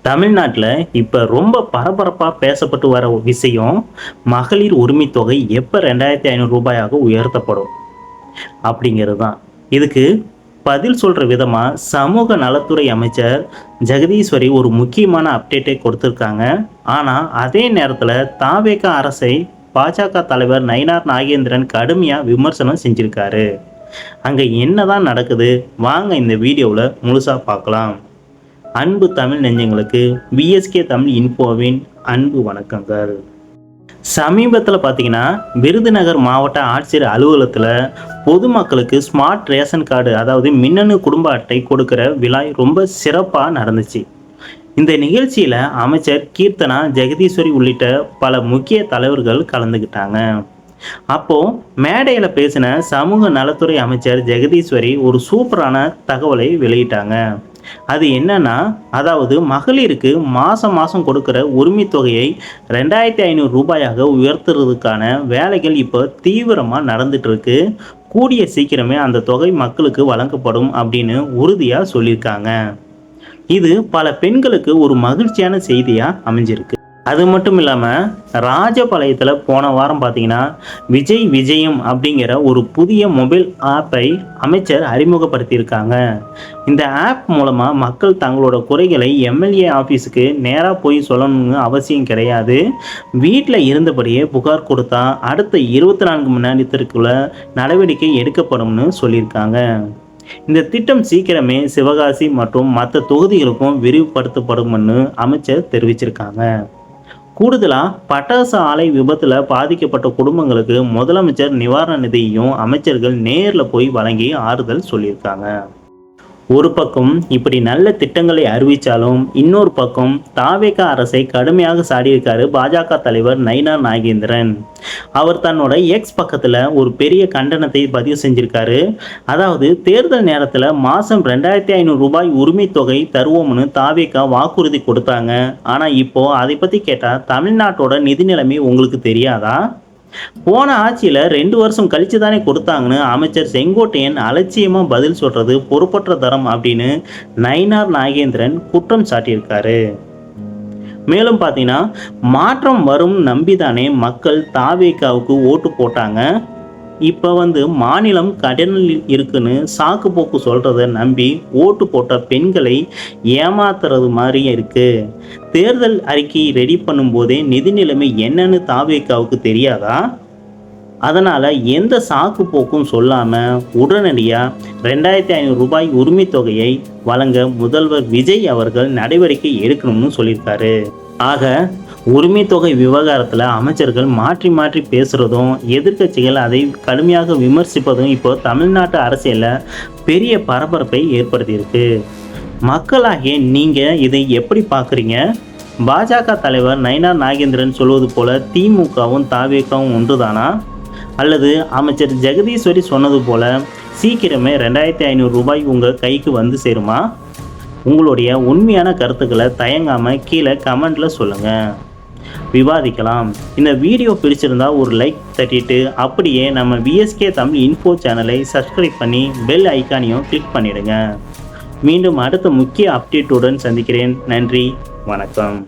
தமிழ்நாட்டில் இப்போ ரொம்ப பரபரப்பாக பேசப்பட்டு வர ஒரு விஷயம், மகளிர் உரிமை தொகை எப்போ 2500 ரூபாயாக உயர்த்தப்படும் அப்படிங்கிறது தான். இதுக்கு பதில் சொல்கிற விதமாக சமூக நலத்துறை அமைச்சர் ஜெகதீஸ்வரி ஒரு முக்கியமான அப்டேட்டை கொடுத்துருக்காங்க. ஆனால் அதே நேரத்தில் தாவேகா அரசை பாஜக தலைவர் நயினார் நாகேந்திரன் கடுமையாக விமர்சனம் செஞ்சிருக்காரு. அங்கே என்னதான் நடக்குது, வாங்க இந்த வீடியோவில் முழுசாக பார்க்கலாம். அன்பு தமிழ் நெஞ்சங்களுக்கு விஎஸ்கே தமிழ் இன்ஃபோவின் அன்பு வணக்கங்கள். சமீபத்தில் பார்த்தீங்கன்னா விருதுநகர் மாவட்ட ஆட்சியர் அலுவலகத்தில் பொதுமக்களுக்கு ஸ்மார்ட் ரேஷன் கார்டு, அதாவது மின்னணு குடும்ப அட்டை கொடுக்குற விழா ரொம்ப சிறப்பாக நடந்துச்சு. இந்த நிகழ்ச்சியில் அமைச்சர் கீர்த்தனா, ஜெகதீஸ்வரி உள்ளிட்ட பல முக்கிய தலைவர்கள் கலந்துக்கிட்டாங்க. அப்போ மேடையில் பேசின சமூக நலத்துறை அமைச்சர் ஜெகதீஸ்வரி ஒரு சூப்பரான தகவலை வெளியிட்டாங்க. அது என்னன்னா, அதாவது மகளிருக்கு மாதம் மாதம் கொடுக்குற உரிமை தொகையை 2500 ரூபாயாக உயர்த்துறதுக்கான வேலைகள் இப்போ தீவிரமாக நடந்துட்டு இருக்கு. கூடிய சீக்கிரமே அந்த தொகை மக்களுக்கு வழங்கப்படும் அப்படின்னு உறுதியாக சொல்லியிருக்காங்க. இது பல பெண்களுக்கு ஒரு மகிழ்ச்சியான செய்தியாக அமைஞ்சிருக்கு. அது மட்டும் இல்லாமல் ராஜபாளையத்தில் போன வாரம் பார்த்தீங்கன்னா விஜய் விஜயம் அப்படிங்கிற ஒரு புதிய மொபைல் ஆப்பை அமைச்சர் அறிமுகப்படுத்தியிருக்காங்க. இந்த ஆப் மூலமாக மக்கள் தங்களோட குறைகளை எம்எல்ஏ ஆஃபீஸுக்கு நேராக போய் சொல்லணும்னு அவசியம் கிடையாது. வீட்டில் இருந்தபடியே புகார் கொடுத்தா அடுத்த 24 மணி நேரத்திற்குள்ள நடவடிக்கை எடுக்கப்படும்னு சொல்லியிருக்காங்க. இந்த திட்டம் சீக்கிரமே சிவகாசி மற்றும் மற்ற தொகுதிகளுக்கும் விரிவுபடுத்தப்படும்னு அமைச்சர் தெரிவிச்சிருக்காங்க. கூடுதலாக பட்டாசு ஆலை விபத்தில் பாதிக்கப்பட்ட குடும்பங்களுக்கு முதலமைச்சர் நிவாரண நிதியையும் அமைச்சர்கள் நேரில் போய் வழங்கி ஆறுதல் சொல்லியிருக்காங்க. ஒரு பக்கம் இப்படி நல்ல திட்டங்களை அறிவித்தாலும் இன்னொரு பக்கம் தாவேகா அரசை கடுமையாக சாடியிருக்காரு பாஜக தலைவர் நயினார் நாகேந்திரன். அவர் தன்னோட எக்ஸ் பக்கத்தில் ஒரு பெரிய கண்டனத்தை பதிவு செஞ்சிருக்காரு. அதாவது தேர்தல் நேரத்தில் மாதம் 2500 ரூபாய் உரிமை தொகை தருவோம்னு தாவேகா வாக்குறுதி கொடுத்தாங்க. ஆனால் இப்போ அதை பற்றி கேட்டால் தமிழ்நாட்டோட நிதி நிலைமை உங்களுக்கு தெரியாதா? போன ஆட்சியில் 2 வருஷம் கழிச்சு தானே கொடுத்தாங்கன்னு அமைச்சர் செங்கோட்டையன் அலட்சியமாக பதில் சொல்றது பொறுப்பற்ற தரம் அப்படின்னு நயினார் நாகேந்திரன் குற்றம் சாட்டியிருக்காரு. மேலும் பார்த்தீங்கன்னா மாற்றம் வரும் நம்பிதானே மக்கள் தாவேகாவுக்கு ஓட்டு போட்டாங்க. இப்போ மாநிலம் கடனில் இருக்குன்னு சாக்கு போக்கு சொல்கிறத நம்பி ஓட்டு போட்ட பெண்களை ஏமாத்துறது மாதிரி இருக்கு. தேர்தல் அறிக்கை ரெடி பண்ணும்போதே நிதி நிலைமை என்னன்னு தாவேகாவுக்கு தெரியாதா? அதனால் எந்த சாக்கு போக்கும் சொல்லாமல் உடனடியாக 2500 ரூபாய் உரிமை தொகையை வழங்க முதல்வர் விஜய் அவர்கள் நடவடிக்கை எடுக்கணும்னு சொல்லியிருக்காரு. ஆக உரிமை தொகை விவகாரத்தில் அமைச்சர்கள் மாற்றி மாற்றி பேசுகிறதும் எதிர்க்கட்சிகள் அதை கடுமையாக விமர்சிப்பதும் இப்போ தமிழ்நாட்டு அரசியலில் பெரிய பரபரப்பை ஏற்படுத்தியிருக்கு. மக்களாகிய நீங்கள் இதை எப்படி பார்க்குறீங்க? பாஜக தலைவர் நயினார் நாகேந்திரன் சொல்வது போல திமுகவும் தாவேகாவும் ஒன்றுதானா? அல்லது அமைச்சர் ஜெகதீஸ்வரி சொன்னது போல சீக்கிரமே 2500 ரூபாய் உங்கள் கைக்கு வந்து சேருமா? உங்களுடைய உண்மையான கருத்துக்களை தயங்காமல் கீழே கமெண்ட்டில் சொல்லுங்கள், விவாதிக்கலாம். இந்த வீடியோ பிடிச்சிருந்தா ஒரு லைக் தட்டிட்டு அப்படியே நம்ம விஎஸ்கே தமிழ் இன்ஃபோ சேனலை சப்ஸ்கிரைப் பண்ணி பெல் ஐக்கானையும் கிளிக் பண்ணிடுங்க. மீண்டும் அடுத்த முக்கிய அப்டேட்டுடன் சந்திக்கிறேன். நன்றி, வணக்கம்.